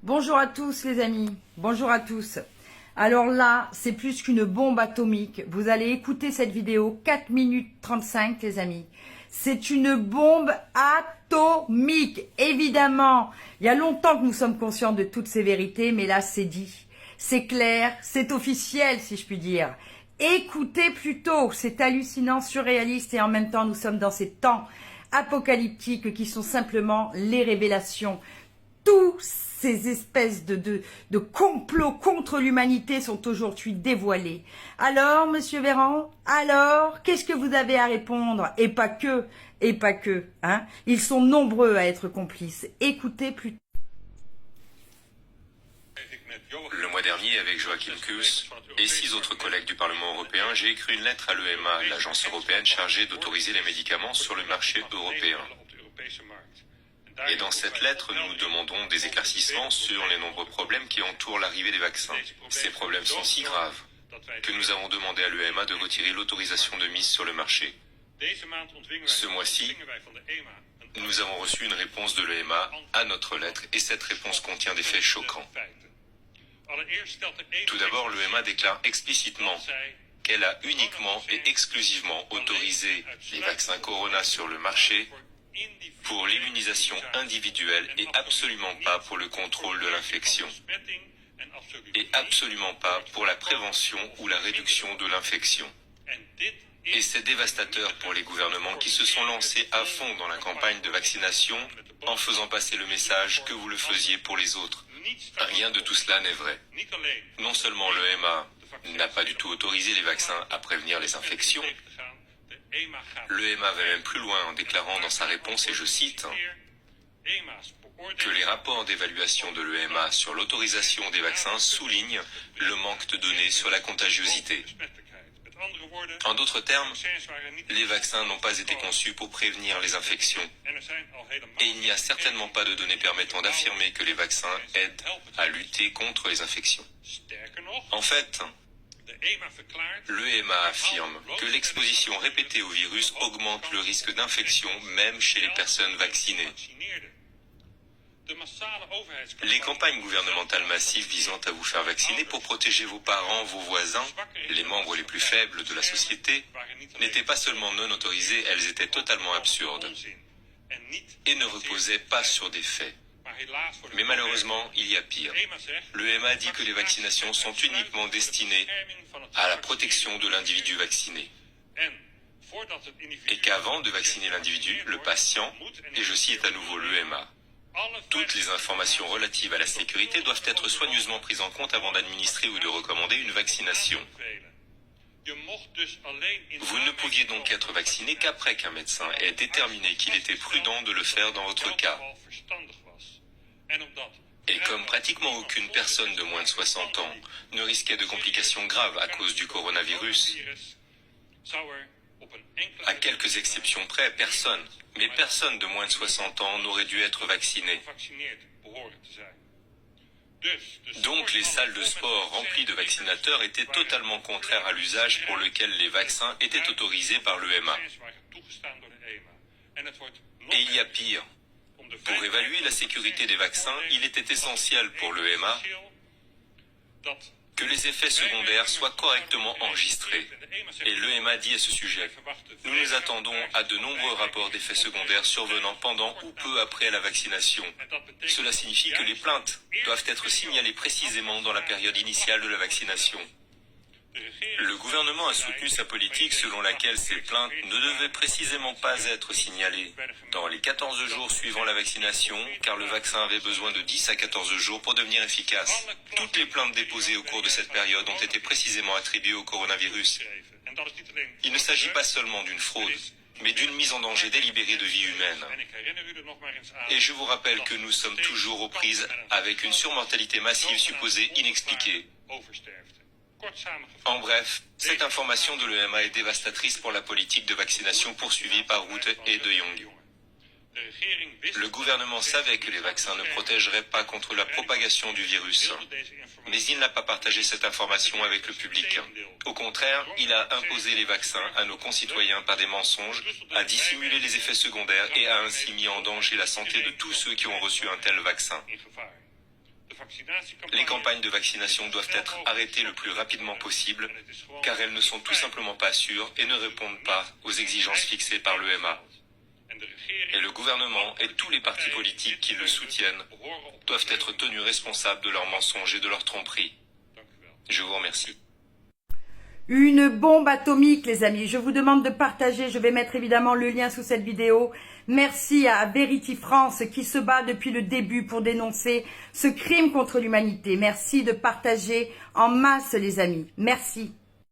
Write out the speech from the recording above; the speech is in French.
Bonjour à tous les amis, bonjour à tous. Alors là, c'est plus qu'une bombe atomique. Vous allez écouter cette vidéo, 4 minutes 35 les amis. C'est une bombe atomique, évidemment. Il y a longtemps que nous sommes conscients de toutes ces vérités, mais là c'est dit. C'est clair, c'est officiel si je puis dire. Écoutez plutôt, c'est hallucinant, surréaliste et en même temps nous sommes dans ces temps apocalyptiques qui sont simplement les révélations. Tous ces espèces de complots contre l'humanité sont aujourd'hui dévoilés. Alors, monsieur Véran, alors, qu'est-ce que vous avez à répondre? Et pas que, hein. Ils sont nombreux à être complices. Écoutez plutôt. Le mois dernier, avec Joachim Kuss et 6 autres collègues du Parlement européen, j'ai écrit une lettre à l'EMA, l'agence européenne chargée d'autoriser les médicaments sur le marché européen. Et dans cette lettre, nous demandons des éclaircissements sur les nombreux problèmes qui entourent l'arrivée des vaccins. Ces problèmes sont si graves que nous avons demandé à l'EMA de retirer l'autorisation de mise sur le marché. Ce mois-ci, nous avons reçu une réponse de l'EMA à notre lettre et cette réponse contient des faits choquants. Tout d'abord, l'EMA déclare explicitement qu'elle a uniquement et exclusivement autorisé les vaccins Corona sur le marché pour l'immunisation individuelle et absolument pas pour le contrôle de l'infection. Et absolument pas pour la prévention ou la réduction de l'infection. Et c'est dévastateur pour les gouvernements qui se sont lancés à fond dans la campagne de vaccination en faisant passer le message que vous le faisiez pour les autres. Rien de tout cela n'est vrai. Non seulement l'EMA n'a pas du tout autorisé les vaccins à prévenir les infections, l'EMA va même plus loin en déclarant dans sa réponse, et je cite, que les rapports d'évaluation de l'EMA sur l'autorisation des vaccins soulignent le manque de données sur la contagiosité. En d'autres termes, les vaccins n'ont pas été conçus pour prévenir les infections. Et il n'y a certainement pas de données permettant d'affirmer que les vaccins aident à lutter contre les infections. En fait, l'EMA affirme que l'exposition répétée au virus augmente le risque d'infection même chez les personnes vaccinées. Les campagnes gouvernementales massives visant à vous faire vacciner pour protéger vos parents, vos voisins, les membres les plus faibles de la société, n'étaient pas seulement non autorisées, elles étaient totalement absurdes et ne reposaient pas sur des faits. Mais malheureusement, il y a pire. L'EMA dit que les vaccinations sont uniquement destinées à la protection de l'individu vacciné. Et qu'avant de vacciner l'individu, le patient, et je cite à nouveau l'EMA, toutes les informations relatives à la sécurité doivent être soigneusement prises en compte avant d'administrer ou de recommander une vaccination. Vous ne pouviez donc être vacciné qu'après qu'un médecin ait déterminé qu'il était prudent de le faire dans votre cas. Et comme pratiquement aucune personne de moins de 60 ans ne risquait de complications graves à cause du coronavirus, à quelques exceptions près, personne, mais personne de moins de 60 ans n'aurait dû être vacciné. Donc les salles de sport remplies de vaccinateurs étaient totalement contraires à l'usage pour lequel les vaccins étaient autorisés par l'EMA. Et il y a pire. Pour évaluer la sécurité des vaccins, il était essentiel pour l'EMA que les effets secondaires soient correctement enregistrés. Et l'EMA dit à ce sujet, nous nous attendons à de nombreux rapports d'effets secondaires survenant pendant ou peu après la vaccination. Cela signifie que les plaintes doivent être signalées précisément dans la période initiale de la vaccination. Le gouvernement a soutenu sa politique selon laquelle ces plaintes ne devaient précisément pas être signalées dans les 14 jours suivant la vaccination, car le vaccin avait besoin de 10 à 14 jours pour devenir efficace. Toutes les plaintes déposées au cours de cette période ont été précisément attribuées au coronavirus. Il ne s'agit pas seulement d'une fraude, mais d'une mise en danger délibérée de vie humaine. Et je vous rappelle que nous sommes toujours aux prises avec une surmortalité massive supposée inexpliquée. En bref, cette information de l'EMA est dévastatrice pour la politique de vaccination poursuivie par Rutte et De Jong. Le gouvernement savait que les vaccins ne protégeraient pas contre la propagation du virus, mais il n'a pas partagé cette information avec le public. Au contraire, il a imposé les vaccins à nos concitoyens par des mensonges, a dissimulé les effets secondaires et a ainsi mis en danger la santé de tous ceux qui ont reçu un tel vaccin. Les campagnes de vaccination doivent être arrêtées le plus rapidement possible, car elles ne sont tout simplement pas sûres et ne répondent pas aux exigences fixées par l'EMA. Et le gouvernement et tous les partis politiques qui le soutiennent doivent être tenus responsables de leurs mensonges et de leurs tromperies. Je vous remercie. Une bombe atomique, les amis. Je vous demande de partager. Je vais mettre évidemment le lien sous cette vidéo. Merci à Verity France qui se bat depuis le début pour dénoncer ce crime contre l'humanité. Merci de partager en masse, les amis. Merci.